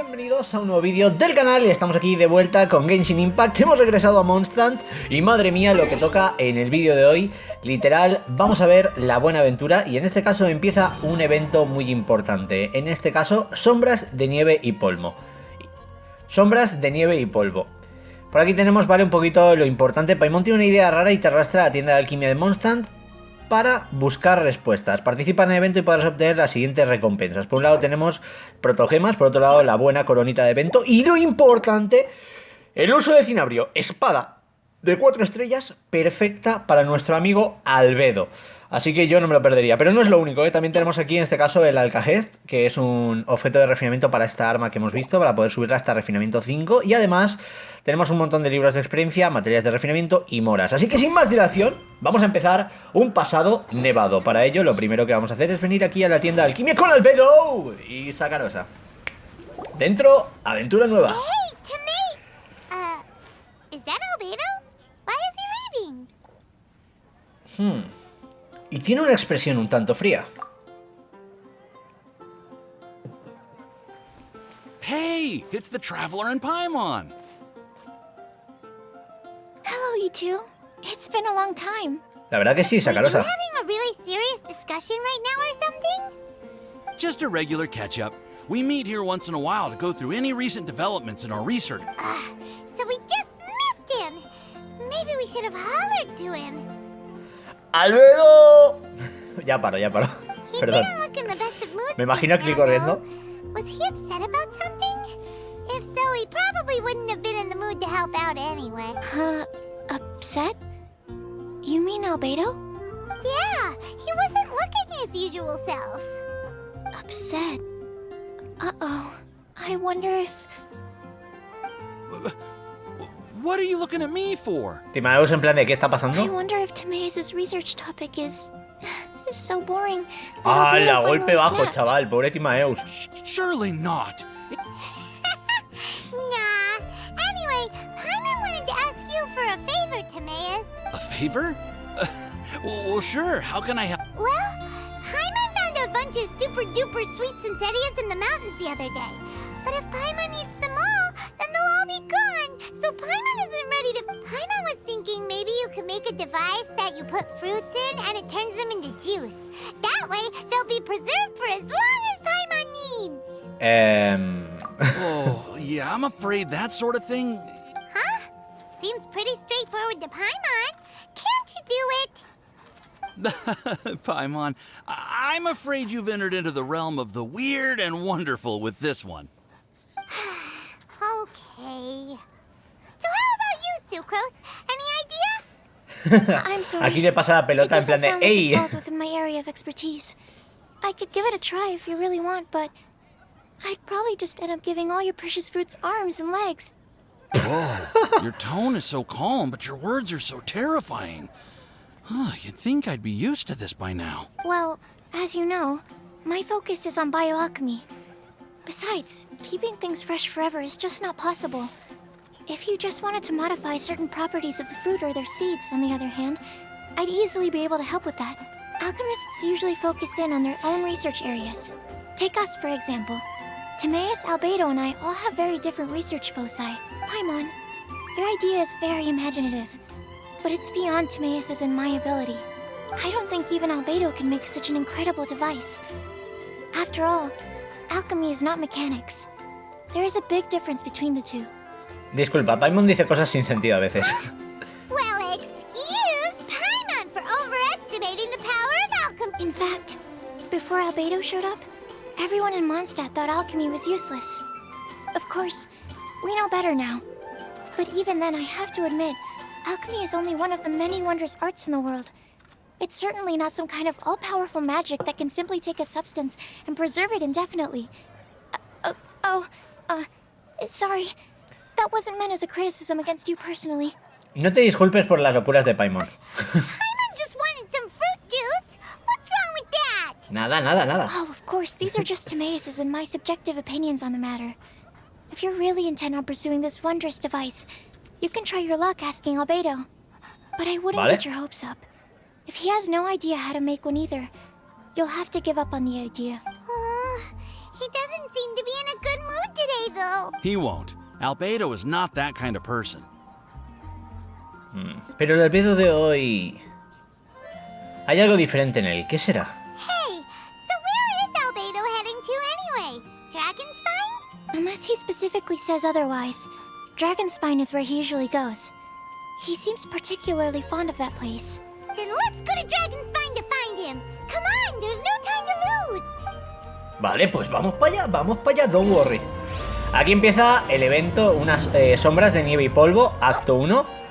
bienvenidos a un nuevo vídeo del canal y estamos aquí de vuelta con Genshin Impact. Hemos regresado a Mondstadt y madre mía lo que toca en el vídeo de hoy. Literal, vamos a ver la buena aventura y en este caso empieza un evento muy importante. En este caso, Sombras de Nieve y Polvo. Sombras de Nieve y Polvo. Por aquí tenemos, vale, un poquito lo importante. Paimon tiene una idea rara y te arrastra a la tienda de alquimia de Mondstadt para buscar respuestas. Participa en el evento y podrás obtener las siguientes recompensas. Por un lado tenemos protogemas, por otro lado la buena coronita de evento y lo importante, el uso de cinabrio, espada de 4 estrellas, perfecta para nuestro amigo Albedo. Así que yo no me lo perdería. Pero no es lo único, ¿eh? También tenemos aquí en este caso el alcajest, que es un objeto de refinamiento para esta arma que hemos visto, para poder subirla hasta refinamiento 5. Y además tenemos un montón de libros de experiencia, materiales de refinamiento y moras. Así que sin más dilación, vamos a empezar un pasado nevado. Para ello lo primero que vamos a hacer es venir aquí a la tienda de alquimia con Albedo y Sacarosa. Dentro, aventura nueva. Hey, Timaeus! Is that Albedo? Why is he leaving? Y tiene una expresión un tanto fría. Hey, it's the Traveler and Paimon. Hello, you two. It's been a long time. La verdad que sí, Are you Sacarosa. having a really serious discussion right now or something? Just a regular catch-up. We meet here once in a while to go through any recent developments in our research. So we just missed him. Maybe we should have hollered to him. ¡Albedo! Ya paro. He Perdón. didn't look in the best of moods Me imagino just aquí now, corriendo. though. Was he upset about something? If so, he probably wouldn't have been in the mood to help out anyway. Upset? You mean Albedo? Yeah, he wasn't looking his usual self. Upset? Uh-oh. I wonder if... What are you looking at me for? Timaeus en plan de ¿qué está I pasando? wonder if Timaeus' research topic is so boring that ¡Ah, Albedo la golpe finally bajo, snapped. chaval! Pobre Timaeus. Surely not. Nah. Anyway, Paimon wanted to ask you for a favor, Timaeus. A favor? Well, sure. How can I help? Well, Paimon found a bunch of super-duper sweet Sincerias in the mountains the other day. But if Paimon eats them all, then they'll all be gone. So Paimon isn't ready to... Paimon was thinking maybe you could make a device that you put fruits in and it turns them into juice. That way, they'll be preserved for as long as Paimon needs. Oh, yeah, I'm afraid that sort of thing... Huh? Seems pretty straightforward to Paimon. Can't you do it? Paimon, I'm afraid you've entered into the realm of the weird and wonderful with this one. Okay. So how about you, Sucrose? Any idea? I'm sorry. Aquí le pasa la pelota en plan de ¡ey! It falls within my area of expertise. I could give it a try if you really want, but I'd probably just end up giving all your precious fruits arms and legs. Whoa, your tone is so calm, but your words are so terrifying. You'd think I'd be used to this by now. Well, as you know, my focus is on bioalchemy. Besides, keeping things fresh forever is just not possible. If you just wanted to modify certain properties of the fruit or their seeds, on the other hand, I'd easily be able to help with that. Alchemists usually focus in on their own research areas. Take us, for example. Timaeus, Albedo, and I all have very different research foci. Paimon, your idea is very imaginative, but it's beyond Timaeus' and my ability. I don't think even Albedo can make such an incredible device. After all, alchemy is not mechanics. There is a big difference between the two. Disculpa, Paimon dice cosas sin sentido a veces. Well, excuse Paimon for overestimating the power of alchemy. In fact, before Albedo showed up, everyone in Mondstadt thought alchemy was useless. Of course, we know better now. But even then, I have to admit, alchemy is only one of the many wondrous arts in the world. It's certainly not some kind of all-powerful magic that can simply take a substance and preserve it indefinitely. Sorry. That wasn't meant as a criticism against you personally. No te disculpes por las locuras de Paimon. Paimon just wanted some fruit juice. What's wrong with that? Nada. Oh, of course, these are just Timaeus' and my subjective opinions on the matter. If you're really intent on pursuing this wondrous device, you can try your luck asking Albedo. But I wouldn't Vale. get your hopes up. If he has no idea how to make one either, you'll have to give up on the idea. He doesn't seem to be in a good mood mood today, though. He won't. Albedo is not that kind of person. Pero el Albedo de hoy... Hay algo diferente en él. ¿Qué será? Hey, so where is Albedo heading to anyway? Dragonspine? Unless he specifically says otherwise, Dragonspine is where he usually goes. He seems particularly fond of that place. Then let's go to Dragonspine to find him. Come on, there's no time to lose. Vale, pues vamos para allá, don't worry. Aquí empieza el evento, unas sombras de nieve y polvo, acto 1.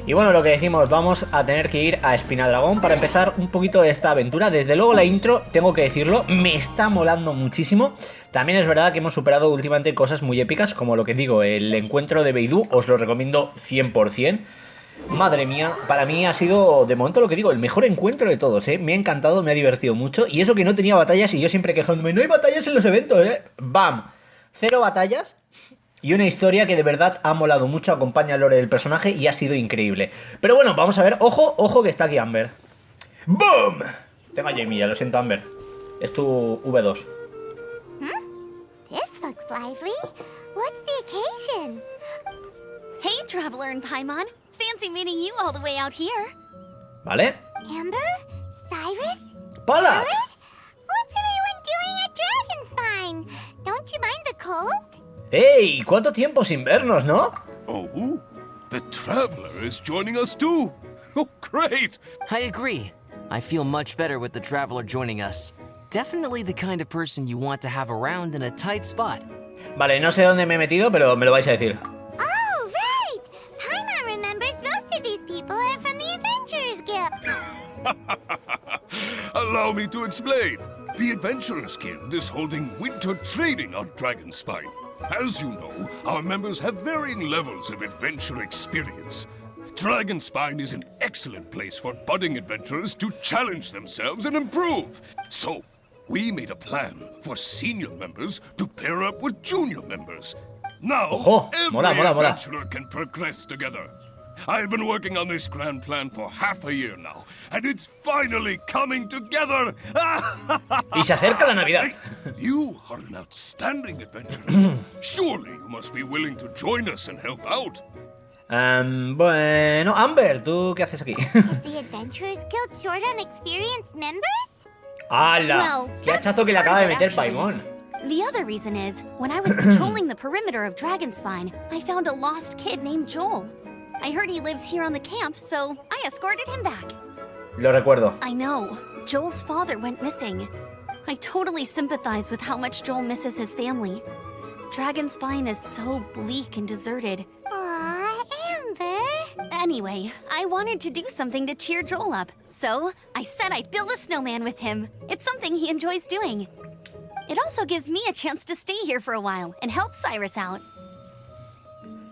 Y bueno, lo que decimos, vamos a tener que ir a Espinadragón para empezar un poquito esta aventura. Desde luego la intro, tengo que decirlo, me está molando muchísimo. También es verdad que hemos superado últimamente cosas muy épicas, como lo que digo, el encuentro de Beidou, os lo recomiendo 100%. Madre mía, para mí ha sido, de momento lo que digo, el mejor encuentro de todos, ¿eh? Me ha encantado, me ha divertido mucho. Y eso que no tenía batallas y yo siempre quejándome, no hay batallas en los eventos, ¿eh? ¡Bam! 0 batallas. Y una historia que de verdad ha molado mucho, acompaña al lore del personaje y ha sido increíble. Pero bueno, vamos a ver, ojo que está aquí Amber. ¡Boom! Tengo a Jamie, ya lo siento Amber. Es tu V2. This looks lively. What's the occasion? Hey, Traveler and Paimon. Fancy meeting you all the way out here. ¿Vale? Amber? Cyrus? ¡Pala! Alec? What's everyone doing at Dragonspine? Don't you mind the cold? ¡Ey! ¿Cuánto tiempo sin vernos, no? Oh, the Traveler is joining us too. Oh, great! I agree. I feel much better with the Traveler joining us. Definitely the kind of person you want to have around in a tight spot. Vale, no sé dónde me he metido, pero me lo vais a decir. Oh, right! Paimon remembers most of these people are from the Adventurers Guild. Allow me to explain. The Adventurers Guild is holding winter trading on Dragonspine. As you know, our members have varying levels of adventure experience. Dragonspine is an excellent place for budding adventurers to challenge themselves and improve. So, we made a plan for senior members to pair up with junior members. Now, Ojo, mola. adventurer can progress together. I've been working on this grand plan for half a year now, and it's finally coming together! Y se acerca la Navidad. Hey, you are an outstanding adventurer. Surely you must be willing to join us and help out. Bueno, Amber, ¿tú qué haces aquí? Is the Adventurers Guild short on experienced members? ¡Hala! Well, ¡Qué that's hachazo que le part acaba de of it, meter actually. Paimon! The other reason is, when I was patrolling the perimeter of Dragonspine, I found a lost kid named Joel. I heard he lives here on the camp, so I escorted him back. Lo recuerdo. I know. Joel's father went missing. I totally sympathize with how much Joel misses his family. Dragonspine is so bleak and deserted. Aw, Amber. Anyway, I wanted to do something to cheer Joel up, so I said I'd build a snowman with him. It's something he enjoys doing. It also gives me a chance to stay here for a while and help Cyrus out.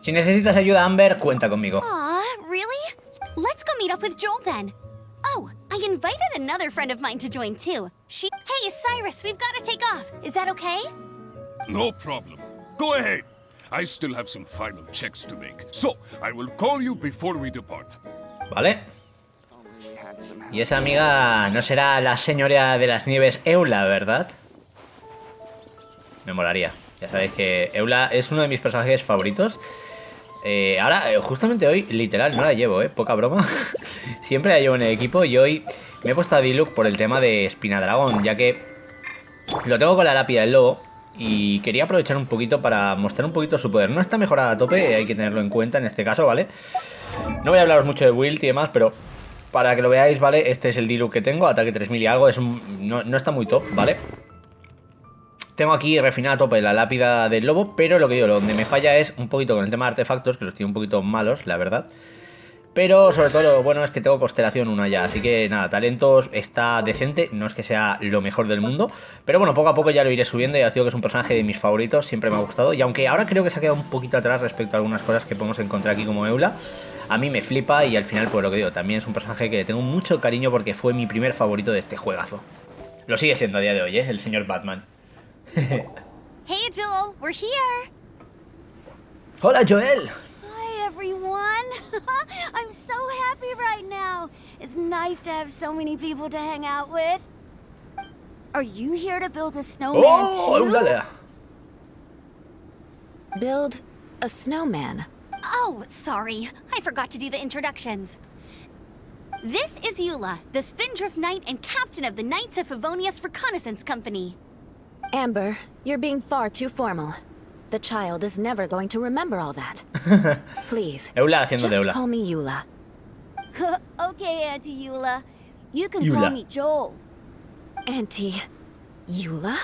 Si necesitas ayuda, Amber, cuenta conmigo. Aw, really? Let's go meet up with Joel then. Oh, I invited another friend of mine to join too. Hey, Cyrus, we've got to take off. Is that okay? No problem. Go ahead. I still have some final checks to make, so I will call you before we depart. ¿Vale? Y esa amiga no será la señora de las nieves Eula, ¿verdad? Me molaría. Ya sabéis que Eula es uno de mis personajes favoritos. Ahora, justamente hoy, literal, no la llevo, poca broma. Siempre la llevo en el equipo y hoy me he puesto a Diluc por el tema de Espinadragón, ya que lo tengo con la lápida del lobo y quería aprovechar un poquito para mostrar un poquito su poder. No está mejorada a tope, hay que tenerlo en cuenta en este caso, ¿vale? No voy a hablaros mucho de build y demás, pero para que lo veáis, ¿vale? Este es el Diluc que tengo, ataque 3000 y algo, no está muy top, ¿vale? Tengo aquí refinada a tope la lápida del lobo, pero lo que digo, donde me falla es un poquito con el tema de artefactos, que los tiene un poquito malos, la verdad. Pero sobre todo lo bueno es que tengo constelación 1 ya, así que nada, talentos está decente, no es que sea lo mejor del mundo. Pero bueno, poco a poco ya lo iré subiendo, ya os digo que es un personaje de mis favoritos, siempre me ha gustado. Y aunque ahora creo que se ha quedado un poquito atrás respecto a algunas cosas que podemos encontrar aquí como Eula, a mí me flipa y al final, pues lo que digo, también es un personaje que le tengo mucho cariño porque fue mi primer favorito de este juegazo. Lo sigue siendo a día de hoy, el señor Batman. Hey, Joel, we're here. Hola, Joel. Hi, everyone. I'm so happy right now. It's nice to have so many people to hang out with. Are you here to build a snowman Oh, too? Eula. Build a snowman. Oh, sorry. I forgot to do the introductions. This is Eula, the Spindrift Knight and captain of the Knights of Favonius Reconnaissance Company. Amber, you're being far too formal. The child is never going to remember all that. Please, Eula haciendo de just Eula. call me Eula. Okay, Auntie Eula. You can Eula. call me Joel. Auntie Eula?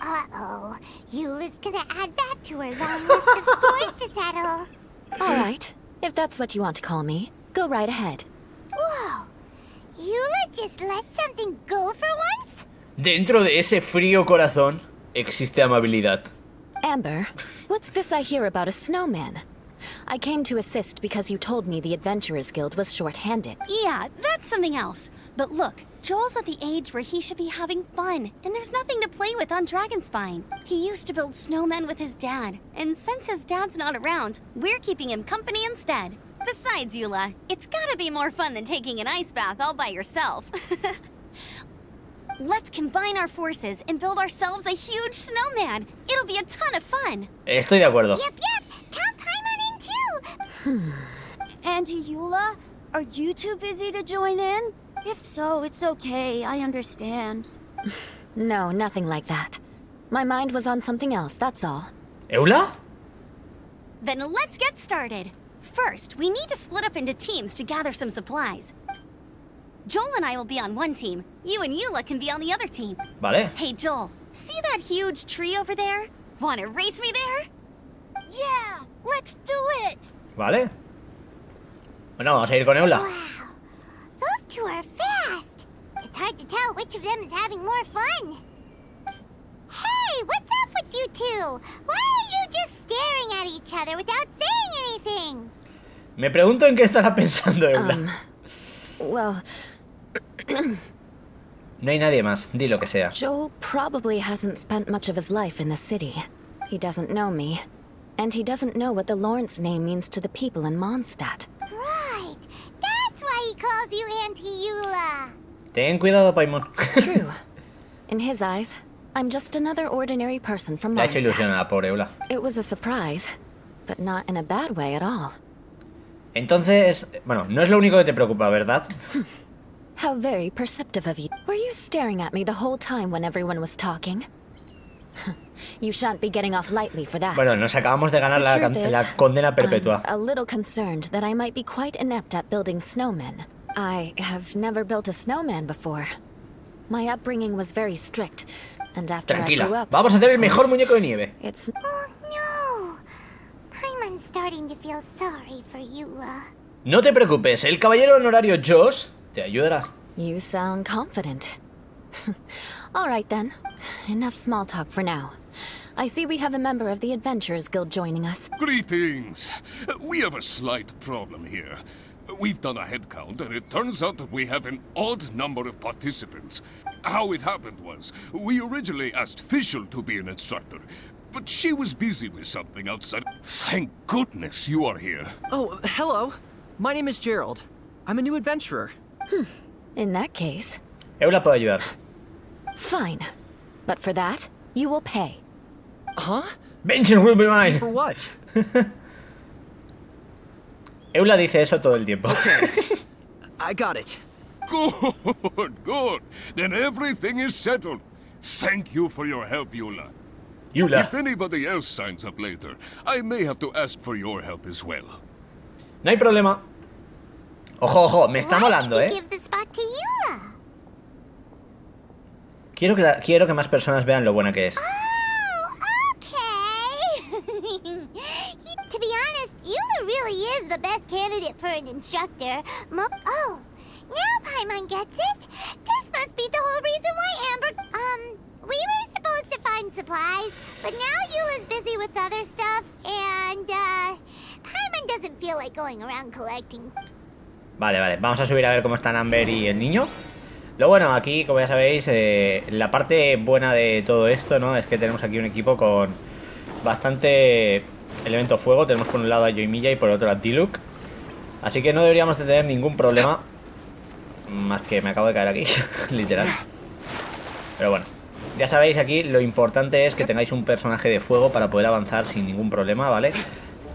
Uh-oh. Eula's gonna add that to her long list of scores to settle. All right, if that's what you want to call me, go right ahead. Whoa. Eula just let something go for once? Dentro de ese frío corazón existe amabilidad. Amber, what's this I hear about a snowman? I came to assist because you told me the Adventurers Guild was short-handed. Yeah, that's something else. But look, Joel's at the age where he should be having fun, and there's nothing to play with on Dragonspine. He used to build snowmen with his dad, and since his dad's not around, we're keeping him company instead. Besides, Eula, it's gotta be more fun than taking an ice bath all by yourself. Let's combine our forces and build ourselves a huge snowman. It'll be a ton of fun. Estoy de acuerdo. Yep. Count Paimon in too. Auntie Eula, are you too busy to join in? If so, it's okay. I understand. No, nothing like that. My mind was on something else, that's all. ¿Eula? Then let's get started. First, we need to split up into teams to gather some supplies. Joel and I will be on one team. You and Eula can be on the other team. Vale. Hey, Joel, see that huge tree over there? Wanna race me there? Yeah, let's do it! Vale. Bueno, vamos a ir con Eula. Wow. Those two are fast. It's hard to tell which of them is having more fun. Hey, what's up with you two? Why are you just staring at each other without saying anything? Me pregunto en qué estará pensando Eula. Well, No hay nadie más, di lo que sea. Joel probably hasn't spent much of his life in the city. He doesn't know me. And he doesn't know what the Lawrence name means to the people in Mondstadt. Right. That's why he calls you Auntie Eula. Ten cuidado, Paimon. True. In his eyes, I'm just another ordinary person from Le ha hecho ilusión a Mondstadt. la pobre Eula. It was a surprise, but not in a bad way at all. Entonces, bueno, no es lo único que te preocupa, ¿verdad? How very perceptive of you. Were you staring at me the whole time when everyone was talking? You shan't be getting off lightly for that. Bueno, nos acabamos de ganar The truth is, la condena perpetua. I'm a little concerned that I might be quite inept at building snowmen. I have never built a snowman before. My upbringing was very strict, and after I grew Tranquila, up, vamos a hacer el of mejor course, muñeco de nieve. It's Oh no. Paimon's starting to feel sorry for Eula. No te preocupes, el caballero honorario Josh te ayudará. You sound confident. All right then. Enough small talk for now. I see we have a member of the Adventurers Guild joining us. Greetings. We have a slight problem here. We've done a head count, and it turns out that we have an odd number of participants. How it happened was, we originally asked Fischl to be an instructor, but she was busy with something outside. Thank goodness you are here. Oh, hello. My name is Gerald. I'm a new adventurer. In that case, Eula puede ayudar. fine. But for that, you will pay. Huh? Vengeance will be mine. For what? Eula dice eso todo el tiempo. Okay. I got it. Good. Then everything is settled. Thank you for your help, Eula. Eula. If anybody else signs up later, I may have to ask for your help as well. No hay problema. Ojo, ojo, me está Why molando, did ¿eh? you give the spot to Eula? Quiero que más personas vean lo buena que es. Oh, okay. To be honest, Eula really is the best candidate for an instructor. Oh, now Paimon gets it. This must be the whole reason why Amber... we were supposed to find supplies, but now Eula's busy with other stuff, and, Paimon doesn't feel like going around collecting. Vale, vamos a subir a ver cómo están Amber y el niño. Lo bueno, aquí, como ya sabéis, la parte buena de todo esto, ¿no? Es que tenemos aquí un equipo con bastante elemento fuego. Tenemos por un lado a Yoimiya y por otro a Diluc. Así que no deberíamos de tener ningún problema. Más que me acabo de caer aquí, literal. Pero bueno. Ya sabéis, aquí lo importante es que tengáis un personaje de fuego para poder avanzar sin ningún problema, ¿vale?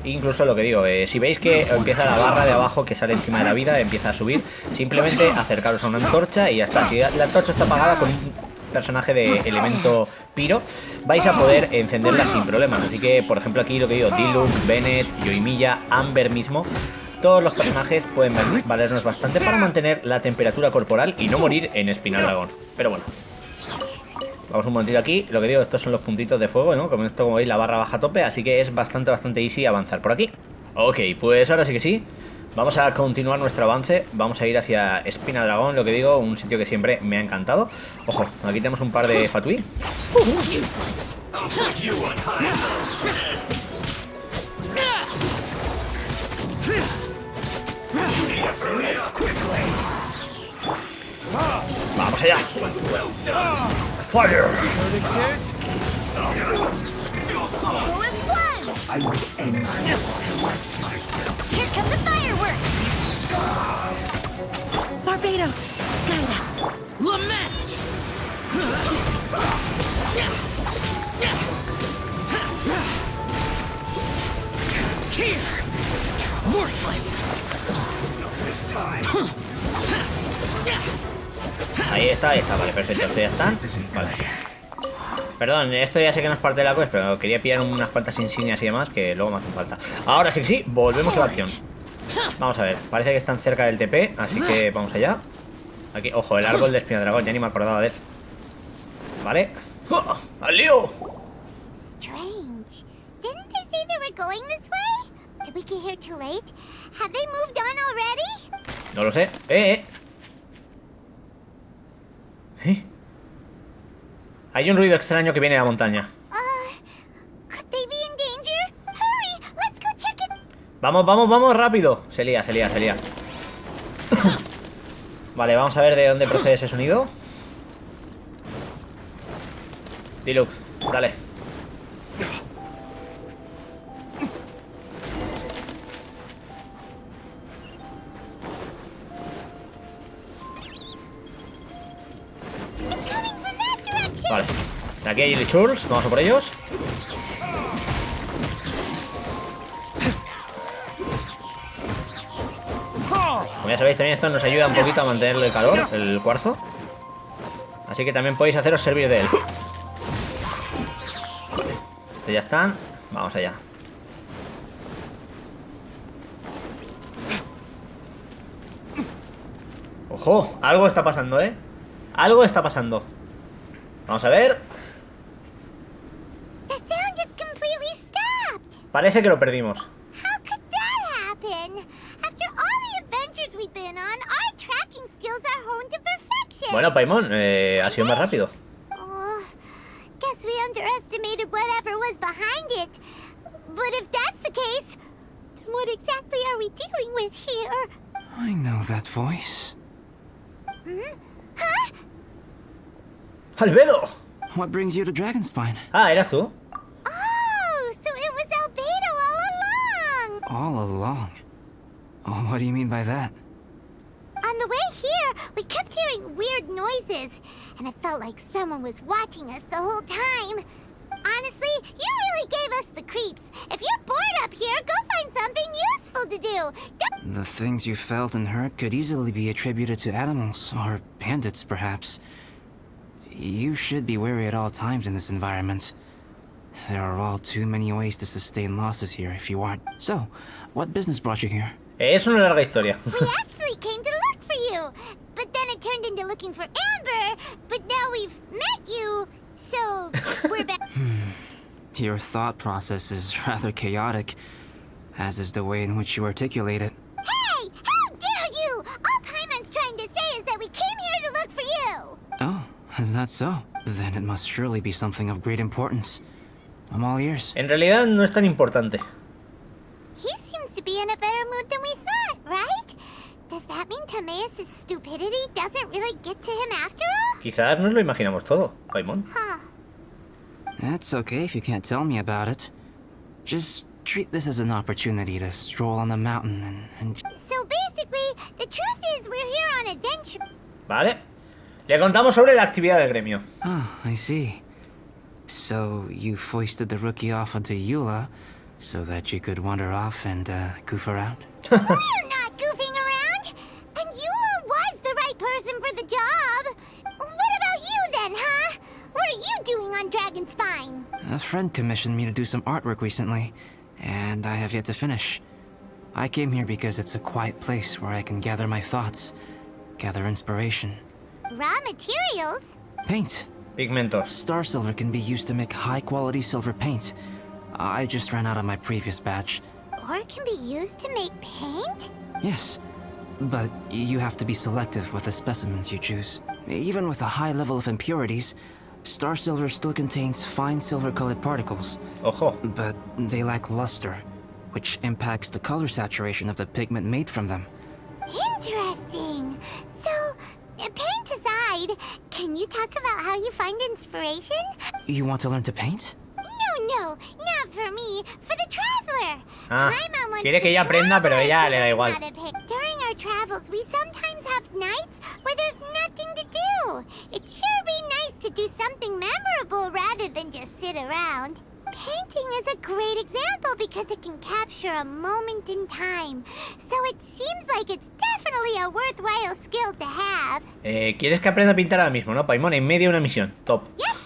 Incluso lo que digo, si veis que empieza la barra de abajo que sale encima de la vida, empieza a subir, simplemente acercaros a una antorcha y ya está. Si la antorcha está apagada con un personaje de elemento piro, vais a poder encenderla sin problemas. Así que, por ejemplo, aquí lo que digo, Diluc, Bennett, Yoimiya, Amber mismo, todos los personajes pueden valernos bastante para mantener la temperatura corporal y no morir en Espinadragón. Pero bueno, vamos un momentito aquí. Lo que digo, estos son los puntitos de fuego, ¿no? Como esto, como veis, la barra baja a tope, así que es bastante easy avanzar por aquí. Ok, pues ahora sí que sí. Vamos a continuar nuestro avance. Vamos a ir hacia Espinadragón, lo que digo, un sitio que siempre me ha encantado. Ojo, aquí tenemos un par de Fatui. Vamos allá. Fire. Here come the fireworks! Barbados, guide us. Lament! Here! Worthless! Ahí está, vale, perfecto, esto ya está. Vale. Perdón, esto ya sé que no es parte de la quest, pero quería pillar unas cuantas insignias y demás que luego me hacen falta. Ahora sí que sí, volvemos a la acción. Vamos a ver, parece que están cerca del TP, así que vamos allá. Aquí, ojo, el árbol de Espinadragón, ya ni me acordaba de él. Vale. ¡Oh! ¡Al lío! Strange. Didn't they say they were going this way? Did we get here too late? Have they moved on already? No lo sé. Hay un ruido extraño que viene de la montaña. Could they be in danger? Hurry, let's go check it. Vamos, rápido. Se lía. Vale, vamos a ver de dónde procede ese sonido. Diluc, dale. Vale, aquí hay Churls, vamos a por ellos. Como ya sabéis, también esto nos ayuda un poquito a mantener el calor, el cuarzo. Así que también podéis haceros servir de él. Vale, estos ya están. Vamos allá. Ojo, algo está pasando, algo está pasando. Vamos a ver. The sound just completely stopped. Parece que lo perdimos. How could that happen? After all the adventures we've been on, our tracking skills are honed to perfection. Bueno, Paimon, ha sido más rápido. Oh, guess we underestimated whatever was behind it. But if that's the case, then what exactly are we dealing with here? I know that voice. Huh? ¡Albedo! What brings you to Dragonspine? Ah, ¿eras tú? Oh, so it was Albedo all along. All along? Oh, what do you mean by that? On the way here, we kept hearing weird noises, and it felt like someone was watching us the whole time. Honestly, you really gave us the creeps. If you're bored up here, go find something useful to do. The things you felt and heard could easily be attributed to animals, or bandits, perhaps. You should be wary at all times in this environment. There are all too many ways to sustain losses here if you aren't. So, what business brought you here? Es una larga historia. We actually came to look for you, but then it turned into looking for Amber, but now we've met you, so we're back. Your thought process is rather chaotic, as is the way in which you articulate it. Hey! How dare you! All Paimon's trying to say is that we came here to look for you! Oh, is that so? Then it must surely be something of great importance. I'm all ears. En realidad no es tan importante. He seems to be in a better mood than we thought, right? Does that mean Timaeus' stupidity doesn't really get to him after all? Quizás nos lo imaginamos todo, Paimon. Huh. That's okay if you can't tell me about it. Just treat this as an opportunity to stroll on the mountain and... So basically, the truth is we're here on adventure. Vale. Le contamos sobre la actividad del gremio. Oh, I see. So, you foisted the rookie off onto Eula so that you could wander off and goof around? We're not goofing around! And Eula was the right person for the job! What about you then, huh? What are you doing on Dragonspine? A friend commissioned me to do some artwork recently, and I have yet to finish. I came here because it's a quiet place where I can gather my thoughts, gather inspiration. Raw materials? Paint. Pigmentos. Star silver can be used to make high-quality silver paint. I just ran out of my previous batch. Ore can be used to make paint? Yes, but you have to be selective with the specimens you choose. Even with a high level of impurities, star silver still contains fine silver-colored particles. Ojo. But they lack luster, which impacts the color saturation of the pigment made from them. Interesting. So, paint aside, can you talk about how you find inspiration? You want to learn to paint? No, not for me, for the traveler. Ah, Paimon wants quiere que the ella aprenda, pero traveler ella to le da learn igual. how to pick. During our travels, we sometimes have nights where there's nothing to do. It'd sure be nice to do something memorable rather than just sit around. Painting is a great example because it can capture a moment in time. So it seems like it's definitely a worthwhile skill to have. ¿Quieres que aprenda a pintar ahora mismo, no, Paimon? En medio de una misión. Top. Yep,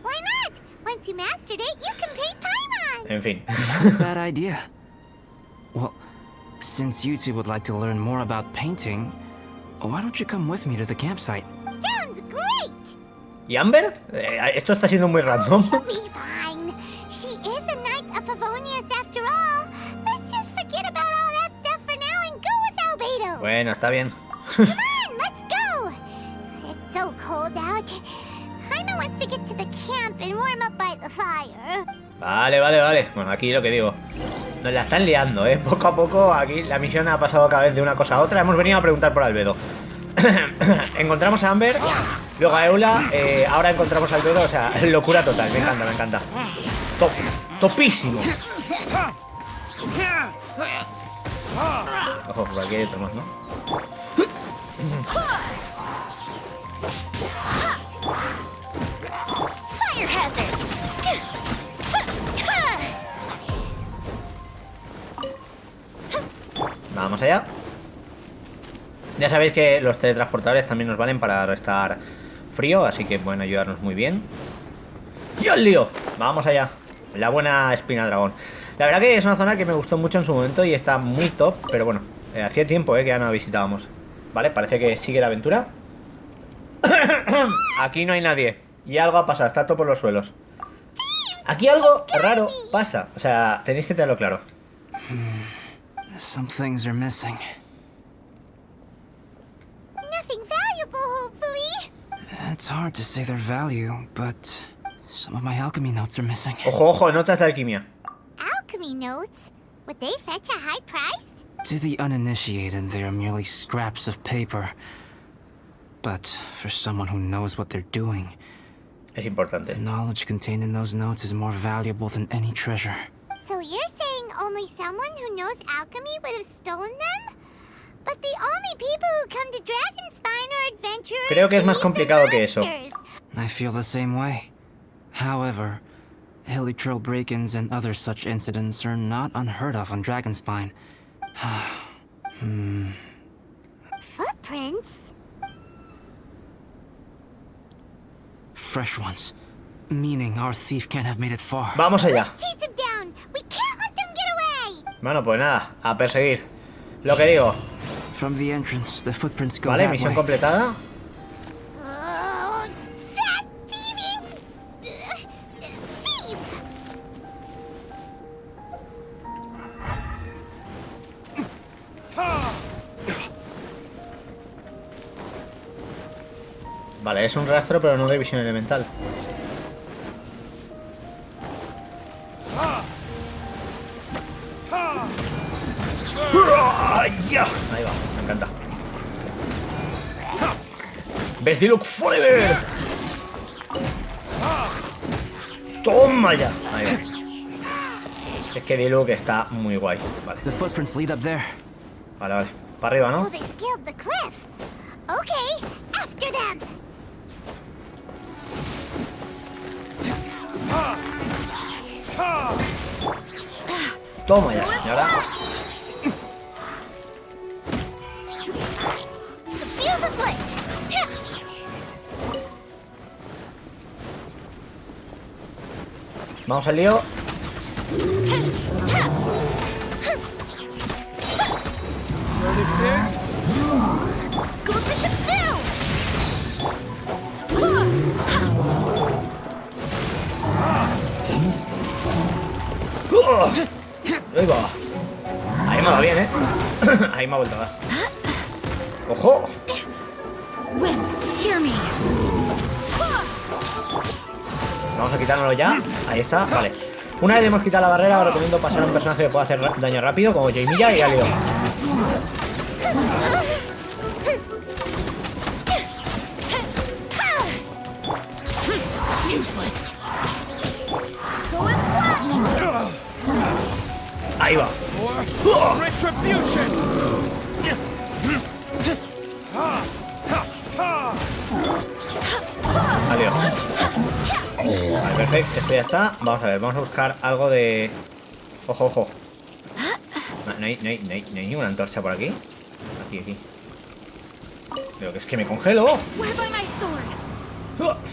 why not? Once you mastered it, you can paint Paimon. En fin. Not a bad idea. Well, since you two would like to learn more about painting, why don't you come with me to the campsite? Sounds great. ¿Y Amber? Esto está siendo muy random. She'll be fine. She is a knight of Favonius after all. Let's just forget about all that stuff for now and go with Albedo. Bueno, está bien. Come on, let's go. It's so cold out. Paimon wants to get to the camp and warm up by the fire. Vale. Bueno, aquí lo que digo. Nos la están liando, ¿eh? Poco a poco aquí la misión ha pasado cada vez de una cosa a otra. Hemos venido a preguntar por Albedo. Encontramos a Amber, luego a Eula, ahora encontramos a Albedo, o sea, locura total, me encanta. Topísimo. Ojo, por aquí hay otro más, ¿no? Fire hazard! Vamos allá. Ya sabéis que los teletransportadores también nos valen para restar frío, así que pueden ayudarnos muy bien. ¡Dios lío! Vamos allá. La buena Espinadragón. La verdad que es una zona que me gustó mucho en su momento y está muy top, pero bueno, hacía tiempo que ya no la visitábamos. Vale, parece que sigue la aventura. Aquí no hay nadie. Y algo ha pasado, está todo por los suelos. Aquí algo raro pasa. O sea, tenéis que tenerlo claro. Some things are missing. Nothing valuable, hopefully. It's hard to say their value, but some of my alchemy notes are missing. Ojo, notas de alquimia. Alchemy notes? Would they fetch a high price? To the uninitiated, they are merely scraps of paper. But for someone who knows what they're doing, Es importante. the knowledge contained in those notes is more valuable than any treasure. So you're saying only someone who knows alchemy would have stolen them? But the only people who come to Dragonspine are adventurers, Creo que es más thieves, and complicado que eso. monsters. I feel the same way. However, Helitril break-ins and other such incidents are not unheard of on Dragonspine. Footprints? Fresh ones. Meaning our thief can't have made it far. Vamos allá. Chase them down! We can't let them get away! Bueno, pues nada, a perseguir. Lo que digo. From the entrance, the footprints go Vale, that misión way. completada. Oh, that thieving... thief! Vale, es un rastro, pero no de visión elemental. ¡Ya! Ahí va, me encanta. ¡Beziluk Forever! ¡Toma ya! Ahí va. Es que Diluc está muy guay. Vale, The footprints lead up there. vale. Para arriba, So ¿no? they scaled the cliff. Okay, after them. Toma ya. Y ahora... The fuse is lit. Vamos al lío. Go Bishop down. Ahí va. Ahí me va bien, ¿eh? Ahí me ha vuelto a dar. ¡Ojo! Wind, hear me. Vamos a quitárnoslo ya. Ahí está, vale. Una vez hemos quitado la barrera, os recomiendo pasar a un personaje que pueda hacer daño rápido, como Jamilla y Albedo. Ahí va. Adiós. Vale, perfecto, esto ya está. Vamos a ver, vamos a buscar algo de... Ojo, ojo. No hay ninguna antorcha por aquí. Aquí. Pero que es que me congelo.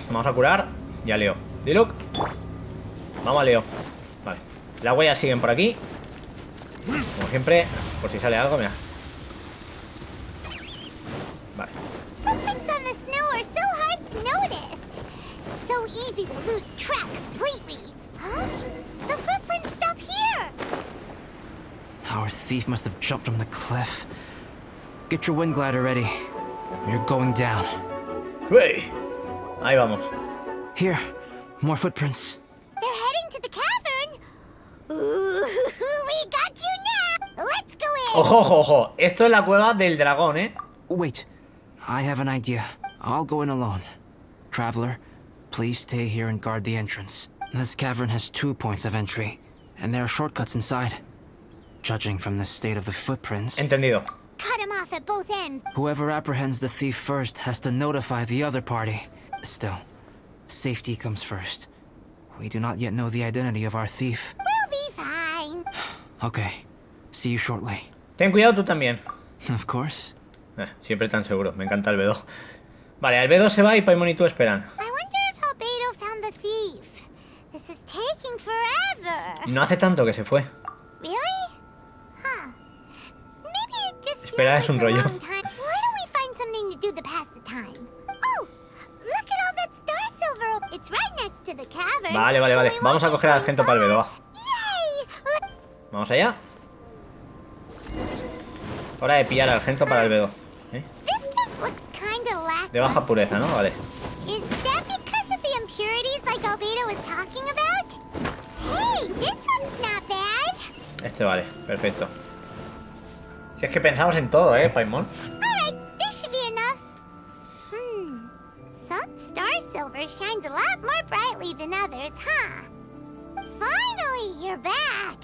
Vamos a curar. Ya Leo. Diluc. Vamos a Leo. Vale. Las huellas siguen por aquí. Como siempre, por si sale algo, mira. Vale. Footprints on the snow are so hard to notice. So easy to lose track completely. Huh? The footprints stop here. Our thief must have jumped from the cliff. Get your wind glider ready. You're going down. Hey. Ahí vamos. Here, more footprints. They're heading to the cavern. Ooh, we got you now. Let's go in. Ojo, ojo, ojo. Esto es la cueva del dragón, ¿eh? Wait, I have an idea. I'll go in alone. Traveler, please stay here and guard the entrance. This cavern has 2 points of entry, and there are shortcuts inside. Judging from the state of the footprints, Entendido. Cut him off at both ends. whoever apprehends the thief first has to notify the other party. Still, safety comes first. We do not yet know the identity of our thief. We'll be fine. Okay, see you shortly. Ten cuidado tú también. Of course. Siempre tan seguro. Me encanta Albedo. Vale, Albedo se va y Paimon y tú esperan. I wonder if Albedo found the thief. This is taking forever. No hace tanto que se fue. Really? Huh. Maybe it just feels Espera, like es un a rollo. long time. Why don't we find something to do to pass the time? Oh, look at all that star silver. It's right next to the cavern. Vale, vale, so vale. we Vamos won't a be coger al going Arconte Por, Albedo, va. Yay! Look. Vamos allá. Hora de pillar al Arconte para Albedo. This stuff looks kinda lackluster. De baja pureza, ¿no? Vale. Is that because of the impurities like Albedo was talking about? Hey, this one's not bad. Este vale, perfecto. Si es que pensamos en todo, Paimon. Alright, this should be enough. Some star silver shines a lot more brightly than others, huh? Finally, you're back.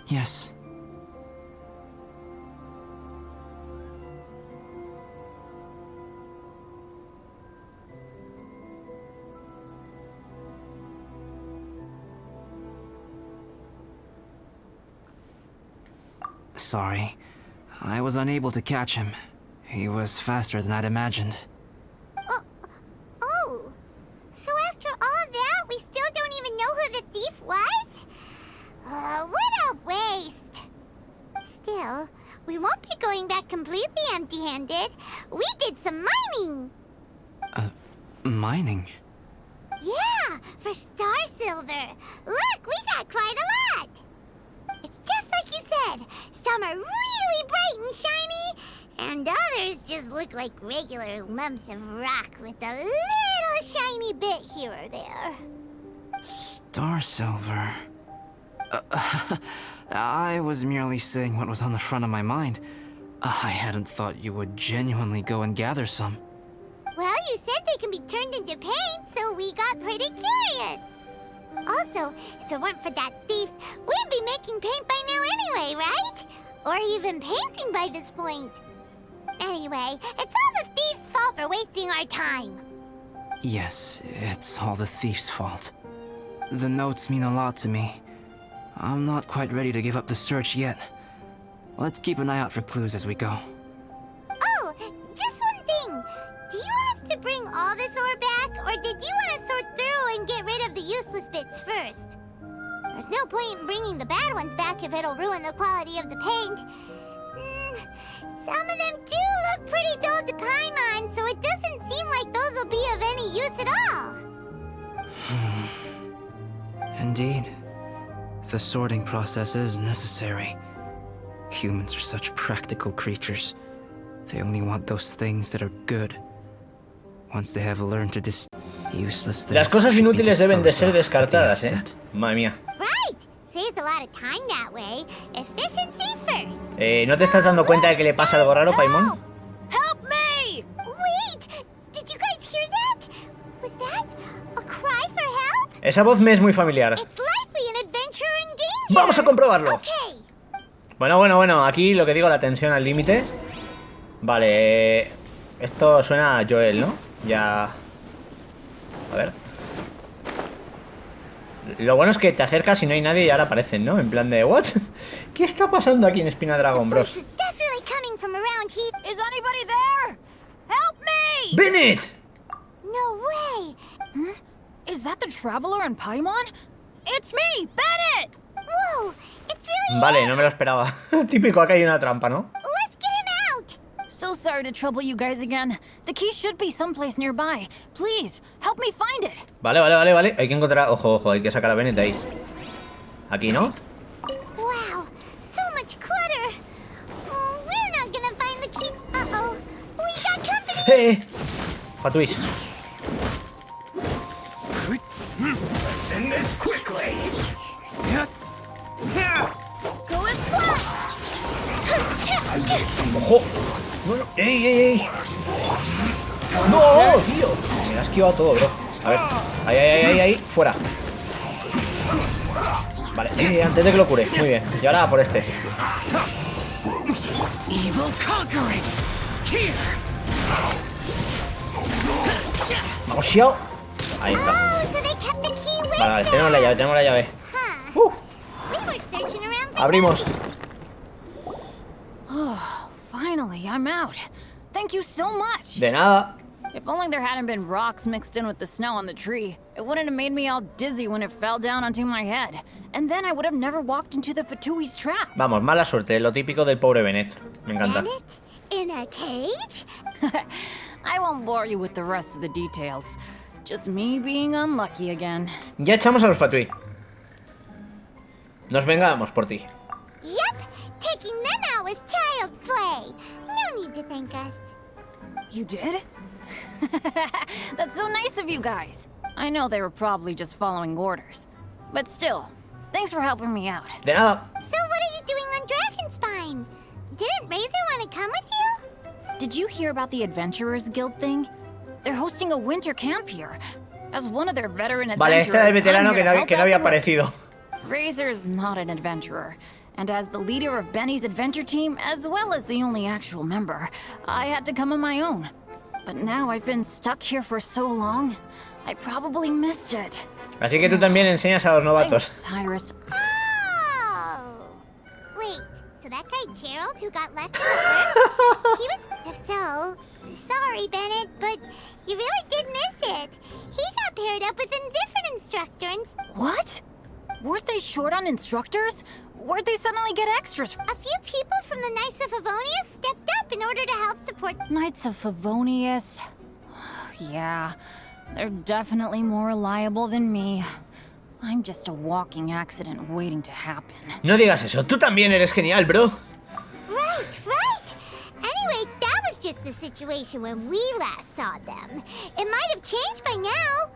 Yes. Sorry. I was unable to catch him. He was faster than I'd imagined. Oh, so after all that, we still don't even know who the thief was? What a waste. Still, we won't be going back completely empty-handed. We did some mining. Mining? Yeah, for star silver. Look, we got quite a lot. It's just like you said. Some are really bright and shiny, and others just look like regular lumps of rock with a little shiny bit here or there. Star silver. I was merely saying what was on the front of my mind. I hadn't thought you would genuinely go and gather some. Well, you said they can be turned into paint, so we got pretty curious. Also, if it weren't for that thief, we'd be making paint by now anyway, right? Or even painting by this point. Anyway, it's all the thief's fault for wasting our time. Yes, it's all the thief's fault. The notes mean a lot to me. I'm not quite ready to give up the search yet. Let's keep an eye out for clues as we go. Oh, just one thing. Do you want us to bring all this ore back, or did you want to sort through and get rid of the useless bits first? There's no point in bringing the bad ones back if it'll ruin the quality of the paint. Some of them do look pretty dull to Paimon, so it doesn't seem like those will be of any use at all. Indeed. The sorting process is necessary. Humans are such practical creatures. They only want those things that are good. Once they have learned to useless things. Las cosas should be inútiles deben de ser disposed of at the descartadas, outset. Madre mía. Right! Saves a lot of time that way. Efficiency first. ¿No te estás dando cuenta de que le pasa algo raro, Paimon? Help me! Wait! Did you guys hear that? Was that a cry for help? Esa voz me es muy familiar. It's likely an adventurer in danger. Vamos a comprobarlo. Okay. Bueno, aquí lo que digo, la tensión al límite. Vale, esto suena a Joel, ¿no? Ya... A ver. Lo bueno es que te acercas y no hay nadie y ahora aparecen, ¿no? En plan de, ¿what? ¿Qué está pasando aquí en Espinadragón, bros? Is anybody there? Help me! ¡Bennett! No way! Is that the traveler in Paimon? It's me, Bennett! Whoa! It's really Vale, no me lo esperaba. Típico, acá hay una trampa, ¿no? Let's get him out! So sorry to trouble you guys again. The key should be someplace nearby. Please, help me find it. Vale. Hay que encontrar... Ojo, hay que sacar a Bennett de ahí. Aquí, ¿no? Wow, so much clutter. Oh, we're not gonna find the key. Uh-oh. We got company. Patuis. Send this quickly. Go as fast. ¡Ojo! Bueno, ¡ey! ¡No, tío! Me has esquivado todo, bro. A ver. Ahí. Fuera. Vale, antes de que lo cure. Muy bien. Y ahora por este. Vamos, Xiao. Ahí está. Vale, tenemos la llave. Abrimos. Oh, finally, I'm out. Thank you so much. De nada. If only there hadn't been rocks mixed in with the snow on the tree, it wouldn't have made me all dizzy when it fell down onto my head. And then I would have never walked into the Fatui's trap. Vamos, mala suerte, lo típico del pobre Bennett. Me encanta. Bennett? In a cage? I won't bore you with the rest of the details. Just me being unlucky again. Ya echamos a los Fatui. Nos vengamos por ti. Yep, taking them out was child's play. No need to thank us. You did? That's so nice of you guys. I know they were probably just following orders. But still, thanks for helping me out. De nada. So what are you doing on Dragonspine? Didn't Razor want to come with you? Did you hear about the Adventurers Guild thing? They're hosting a winter camp here. As one of their veteran adventurers, Vale, este era el veterano I'm here to help que no out había the rookies. aparecido. Razor's not an adventurer. And as the leader of Benny's adventure team, as well as the only actual member, I had to come on my own. But now I've been stuck here for so long, I probably missed it. Así que tú también enseñas a los novatos. Cyrus. Oh! Wait, so that guy Gerald who got left in the lurch? He was... If so, sorry, Bennett, but you really did miss it. He got paired up with a different instructor and... What? Weren't they short on instructors? Where'd they suddenly get extras? A few people from the Knights of Favonius stepped up in order to help support... Knights of Favonius? Yeah, they're definitely more reliable than me. I'm just a walking accident waiting to happen. No digas eso, tú también eres genial, bro. Right. Anyway, that was just the situation when we last saw them. It might have changed by now.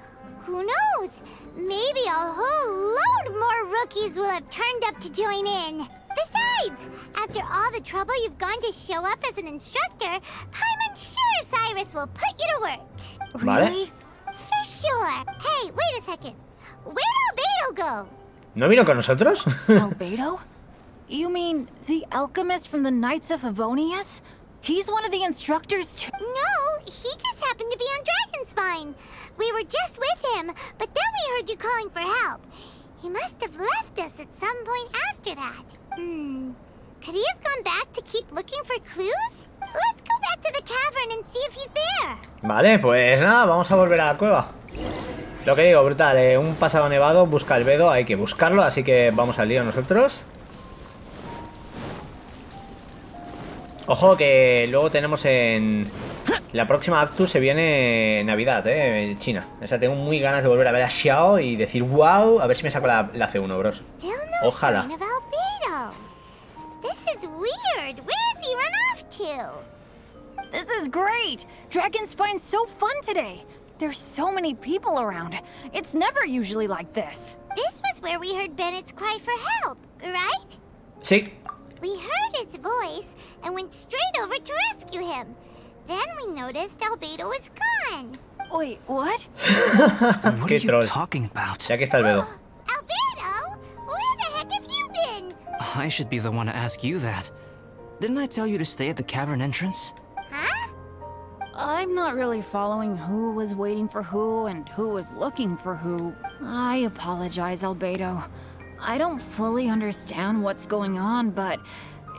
Who knows? Maybe a whole load more rookies will have turned up to join in. Besides, after all the trouble you've gone to show up as an instructor, Paimon's sure Cyrus will put you to work. Really? For sure. Hey, wait a second. Where'd Albedo go? ¿No vino con nosotros? Albedo? You mean the alchemist from the Knights of Favonius? He's one of the instructors too? No, he just happened to be on Dragonspine. We were just with him, but then we heard you calling for help. He must have left us at some point after that. Could he have gone back to keep looking for clues? Let's go back to the cavern and see if he's there. Vale, pues nada, vamos a volver a la cueva. Lo que digo, brutal, un pasado nevado, busca Albedo, hay que buscarlo, así que vamos al lío nosotros. Ojo que luego tenemos en... La próxima Actu se viene Navidad, China. O sea, tengo muy ganas de volver a ver a Xiao y decir wow, a ver si me saco la C1, bros. Ojalá. This is weird. Where has he run off to? This is great! Dragonspine's so fun today! There's so many people around. It's never usually like this. This was where we heard Bennett's cry for help, right? Sí. We heard his voice and went straight over to rescue him. Then we noticed Albedo was gone. Wait, what? What are you talking about? Ya que está Albedo. Albedo? Where the heck have you been? I should be the one to ask you that. Didn't I tell you to stay at the cavern entrance? Huh? I'm not really following who was waiting for who and who was looking for who. I apologize, Albedo. I don't fully understand what's going on, but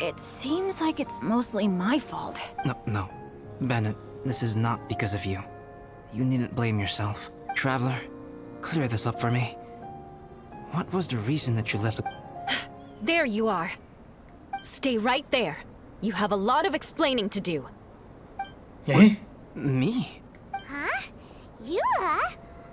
it seems like it's mostly my fault. No. Bennett, this is not because of you. You needn't blame yourself. Traveler, clear this up for me. What was the reason that you left the... There you are. Stay right there. You have a lot of explaining to do. Eh? Me? Huh? Eula?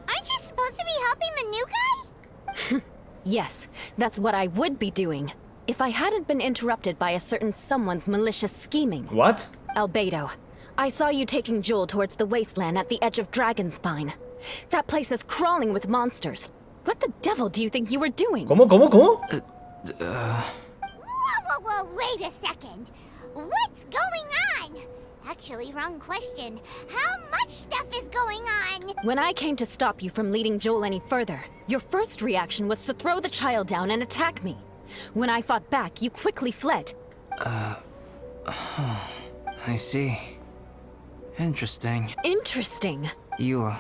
Aren't you supposed to be helping the new guy? Yes, that's what I would be doing, if I hadn't been interrupted by a certain someone's malicious scheming. What? Albedo, I saw you taking Joel towards the wasteland at the edge of Dragonspine. That place is crawling with monsters. What the devil do you think you were doing? ¿Cómo? Whoa, wait a second. What's going on? Actually, wrong question. How much stuff is going on? When I came to stop you from leading Joel any further, your first reaction was to throw the child down and attack me. When I fought back, you quickly fled. I see. Interesting. Interesting. Eula,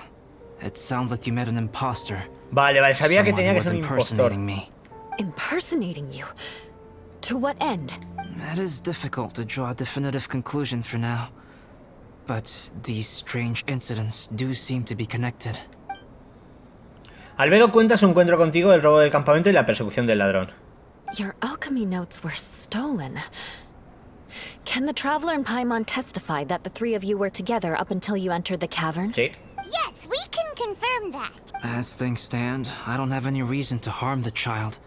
it sounds like you met an imposter. Vale, sabía que Someone tenía who que was ser un impostor. impersonating me. Impersonating you? To what end? It is difficult to draw a definitive conclusion for now. But these strange incidents do seem to be connected. Albedo cuenta su encuentro contigo, el robo del campamento y la persecución del ladrón. Your alchemy notes were stolen. Can the Traveler and Paimon testify that the three of you were together up until you entered the cavern? Sí. Yes, we can confirm that. As things stand, I don't have any reason to harm the child.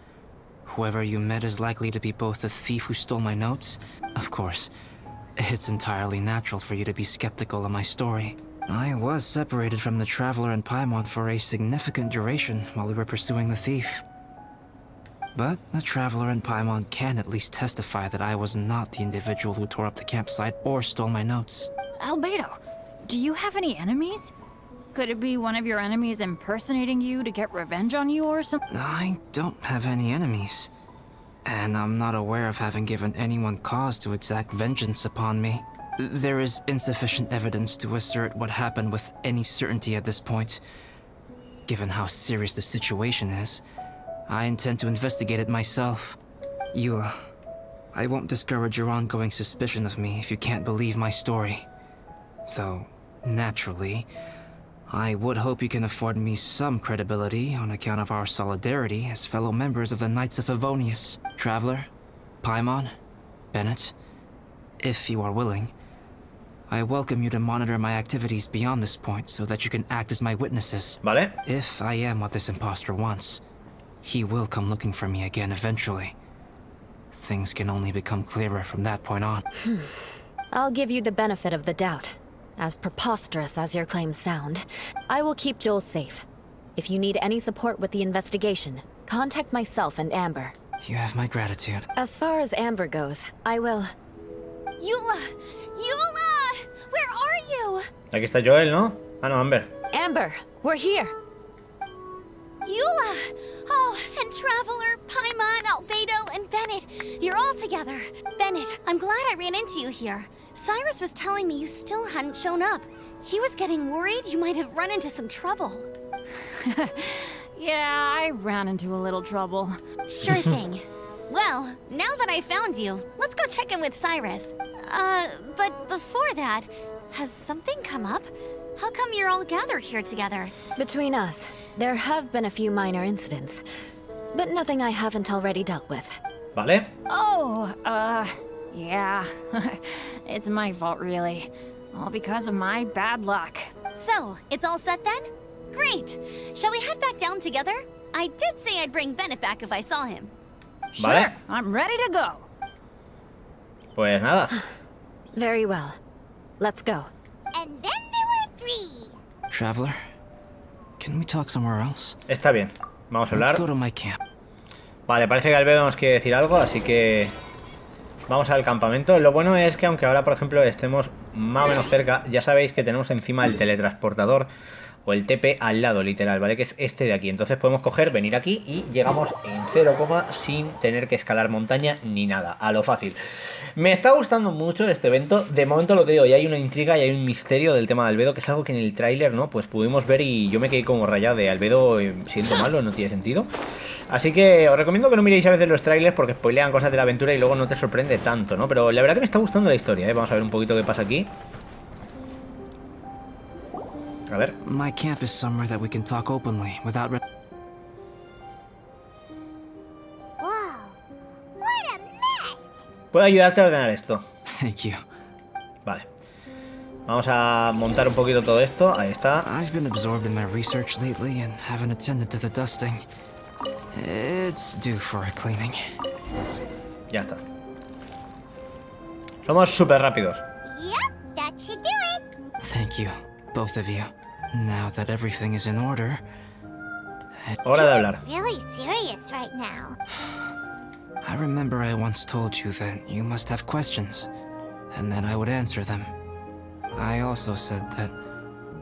Whoever you met is likely to be both the thief who stole my notes. Of course, it's entirely natural for you to be skeptical of my story. I was separated from the Traveler and Paimon for a significant duration while we were pursuing the thief. But the Traveler and Paimon can at least testify that I was not the individual who tore up the campsite or stole my notes. Albedo, do you have any enemies? Could it be one of your enemies impersonating you to get revenge on you or something? I don't have any enemies. And I'm not aware of having given anyone cause to exact vengeance upon me. There is insufficient evidence to assert what happened with any certainty at this point. Given how serious the situation is, I intend to investigate it myself. Eula, I won't discourage your ongoing suspicion of me if you can't believe my story. Though, naturally, I would hope you can afford me some credibility on account of our solidarity as fellow members of the Knights of Favonius. Traveler, Paimon, Bennett, if you are willing, I welcome you to monitor my activities beyond this point so that you can act as my witnesses. Vale. If I am what this imposter wants, he will come looking for me again eventually. Things can only become clearer from that point on. I'll give you the benefit of the doubt. As preposterous as your claims sound, I will keep Joel safe. If you need any support with the investigation, contact myself and Amber. You have my gratitude. As far as Amber goes, I will... Eula! Eula! Where are you? Aquí está Joel, ¿no? Ah, no, Amber. Amber, we're here! Eula! Oh, and Traveler, Paimon, Albedo, and Bennett. You're all together. Bennett, I'm glad I ran into you here. Cyrus was telling me you still hadn't shown up. He was getting worried you might have run into some trouble. Yeah, I ran into a little trouble. Sure thing. Well, now that I found you, let's go check in with Cyrus. But before that, has something come up? How come you're all gathered here together? Between us, there have been a few minor incidents, but nothing I haven't already dealt with. Vale. Oh, yeah. It's my fault, really. All because of my bad luck. So, it's all set then? Great! Shall we head back down together? I did say I'd bring Bennett back if I saw him. Sure, Vale. I'm ready to go. Pues nada. Very well. Let's go. And then there were 3. Traveler, can we talk somewhere else? Está bien. Vamos a Let's hablar. go to my camp. Vale, parece que Albedo nos quiere decir algo, así que vamos al campamento. Lo bueno es que aunque ahora, por ejemplo, estemos más o menos cerca, ya sabéis que tenemos encima el teletransportador o el TP al lado, literal, ¿vale? Que es este de aquí. Entonces podemos coger, venir aquí y llegamos en 0, sin tener que escalar montaña ni nada, a lo fácil. Me está gustando mucho este evento. De momento lo que digo, ya hay una intriga y hay un misterio del tema de Albedo, que es algo que en el tráiler, ¿no? Pues pudimos ver y yo me quedé como rayado de Albedo, siento malo, no tiene sentido. Así que os recomiendo que no miréis a veces los trailers porque spoilean cosas de la aventura y luego no te sorprende tanto, ¿no? Pero la verdad que me está gustando la historia, ¿eh? Vamos a ver un poquito qué pasa aquí. A ver. My camp is somewhere that we can talk openly without Whoa, what a mess! Puedo ayudarte a ordenar esto. Thank you. Vale. Vamos a montar un poquito todo esto. Ahí está. I've been absorbed in my research lately and haven't attended to the dusting. It's due for a cleaning. Ya está. Somos súper rápidos. Yep, that should do it. Thank you, both of you. Now that everything is in order... Hora de hablar. Really serious right now. I remember I once told you that you must have questions, and that I would answer them. I also said that,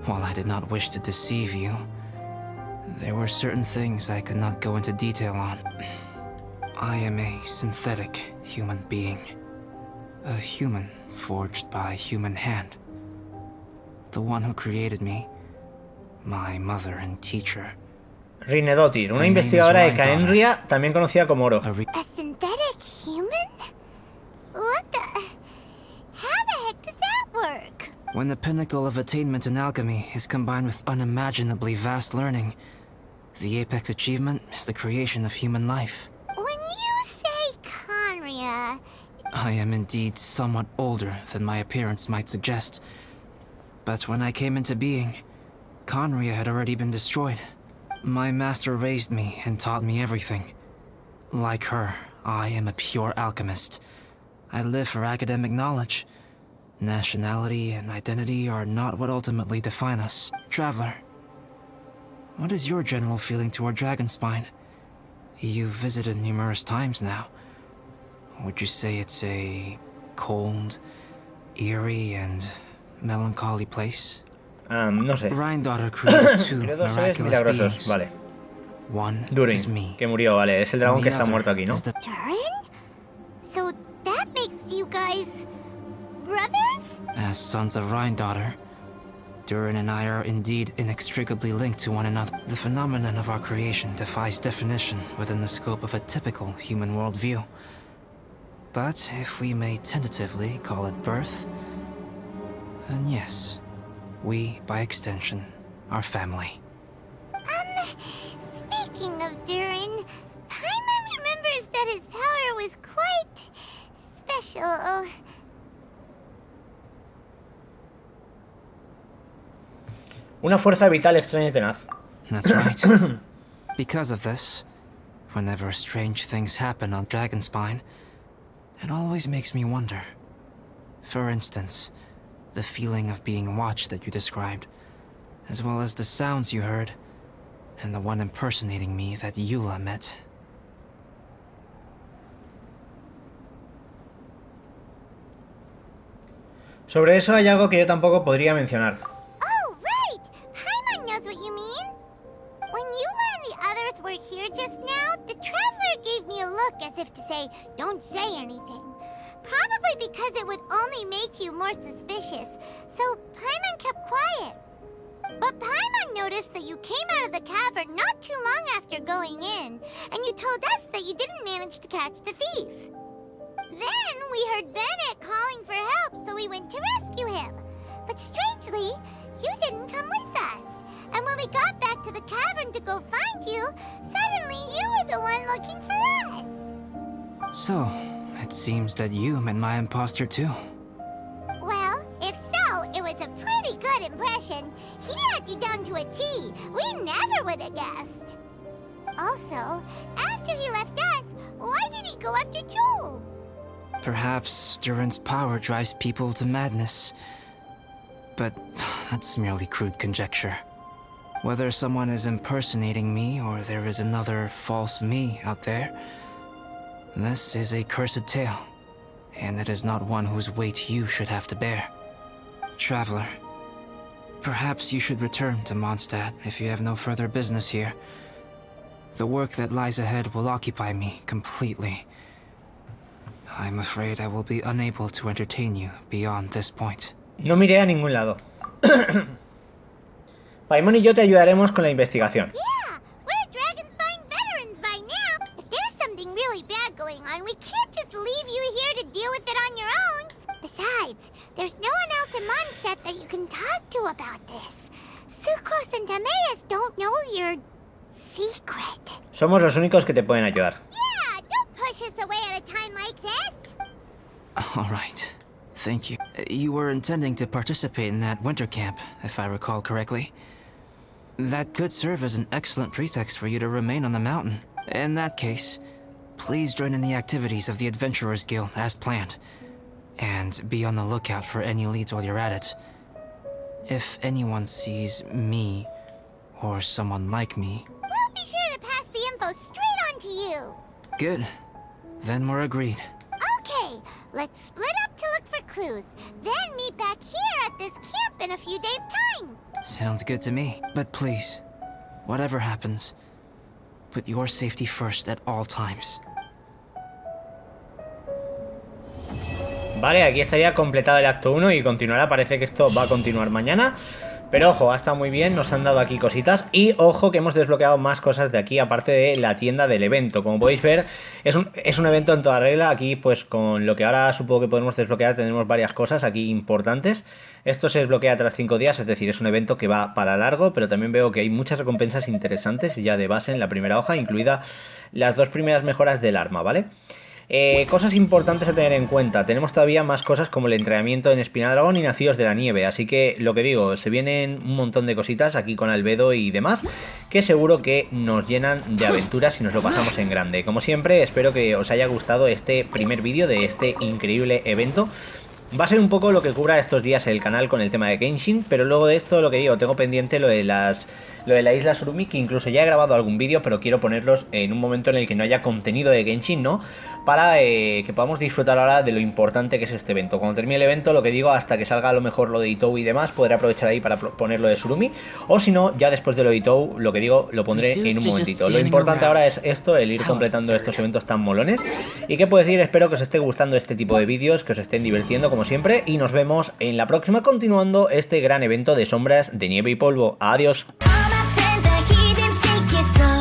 while I did not wish to deceive you, there were certain things I could not go into detail on. I am a synthetic human being. A human forged by human hand. The one who created me, my mother and teacher. Rinedotir, una investigadora de Caenria, también conocida como Oro. A synthetic human? What the... How the heck does that work? When the pinnacle of attainment in alchemy is combined with unimaginably vast learning, the apex achievement is the creation of human life. When you say Conria... I am indeed somewhat older than my appearance might suggest. But when I came into being, Conria had already been destroyed. My master raised me and taught me everything. Like her, I am a pure alchemist. I live for academic knowledge. Nationality and identity are not what ultimately define us. Traveler, what is your general feeling toward Dragonspine? You've visited numerous times now. Would you say it's a cold, eerie, and melancholy place? No sé. Rhine-daughter created 2 Creo dos seres miraculous milagrosos, beings. vale. One is Durin, me. que murió, vale. Es el dragón and que the está other muerto aquí, ¿no? is the Durin? So that makes you guys... brothers? As sons of Rhine-daughter, Durin and I are indeed inextricably linked to one another. The phenomenon of our creation defies definition within the scope of a typical human worldview. But if we may tentatively call it birth, then yes, we, by extension, are family. Speaking of Durin, Paimon remembers that his power was quite... special. Una fuerza vital extraña y tenaz. That's right. Because of this, whenever strange things happen on Dragonspine, it always makes me wonder. For instance, the feeling of being watched that you described, as well as the sounds you heard, and the one impersonating me that Eula met. Sobre eso hay algo que yo tampoco podría mencionar. Oh, right! Paimon knows what you mean. When Eula and the others were here just now, the Traveler gave me a look as if to say, don't say anything. Probably because it would only make you more suspicious. So Paimon kept quiet. But Paimon noticed that you came out of the cavern not too long after going in, and you told us that you didn't manage to catch the thief. Then we heard Bennett calling for help, so we went to rescue him. But strangely, you didn't come with us. And when we got back to the cavern to go find you, suddenly you were the one looking for us. So, it seems that you met my imposter too. Well, if so, it was a pretty good impression. He had you down to a T. We never would have guessed. Also, after he left us, why did he go after Joel? Perhaps Duran's power drives people to madness. But that's merely crude conjecture. Whether someone is impersonating me or there is another false me out there, this is a cursed tale, and it is not one whose weight you should have to bear. Traveler, perhaps you should return to Mondstadt if you have no further business here. The work that lies ahead will occupy me completely. I'm afraid I will be unable to entertain you beyond this point. No miré a ningún lado. Paimon y yo te ayudaremos con la investigación. Yeah, we're Dragon Spine veterans by now. If there's something really bad going on, we can't just leave you here to deal with it on your own. Besides, there's no one else in Mondstadt that you can talk to about this. Sucros and Timaeus don't know your secret. Somos los únicos que te pueden ayudar. Yeah, don't push us away at a time like this. All right. Thank you. You were intending to participate in that winter camp, if I recall correctly. That could serve as an excellent pretext for you to remain on the mountain. In that case, please join in the activities of the Adventurers Guild as planned. And be on the lookout for any leads while you're at it. If anyone sees me, or someone like me... We'll be sure to pass the info straight on to you. Good. Then we're agreed. Okay, let's split up to look for clues. Then meet back here at this camp in a few days' time. Sounds good to me. But please, whatever happens, put your safety first at all times. Vale, aquí estaría completado el acto 1 y continuará. Parece que esto va a continuar mañana. Pero ojo, ha estado muy bien, nos han dado aquí cositas. Y ojo que hemos desbloqueado más cosas de aquí, aparte de la tienda del evento. Como podéis ver, es un evento en toda regla. Aquí pues con lo que ahora supongo que podemos desbloquear tenemos varias cosas aquí importantes. Esto se desbloquea tras 5 días, es decir, es un evento que va para largo. Pero también veo que hay muchas recompensas interesantes ya de base en la primera hoja, incluida las 2 primeras mejoras del arma, ¿vale? Cosas importantes a tener en cuenta. Tenemos todavía más cosas como el entrenamiento en Espinadragón y Nacidos de la Nieve. Así que lo que digo, se vienen un montón de cositas aquí con Albedo y demás, que seguro que nos llenan de aventuras y nos lo pasamos en grande. Como siempre, espero que os haya gustado este primer vídeo de este increíble evento. Va a ser un poco lo que cubra estos días el canal con el tema de Genshin, pero luego de esto, lo que digo, tengo pendiente lo de la isla Surumi, que incluso ya he grabado algún vídeo, pero quiero ponerlos en un momento en el que no haya contenido de Genshin, ¿no? Para que podamos disfrutar ahora de lo importante que es este evento. Cuando termine el evento, lo que digo, hasta que salga a lo mejor lo de Itou y demás, podré aprovechar ahí para poner lo de Surumi. O si no, ya después de lo de Itou, lo que digo, lo pondré en un momentito. Lo importante ahora es esto, el ir completando estos eventos tan molones. Y qué puedo decir, espero que os esté gustando este tipo de vídeos, que os estén divirtiendo como siempre. Y nos vemos en la próxima continuando este gran evento de Sombras de Nieve y Polvo. Adiós. All my friends are here, them think it's all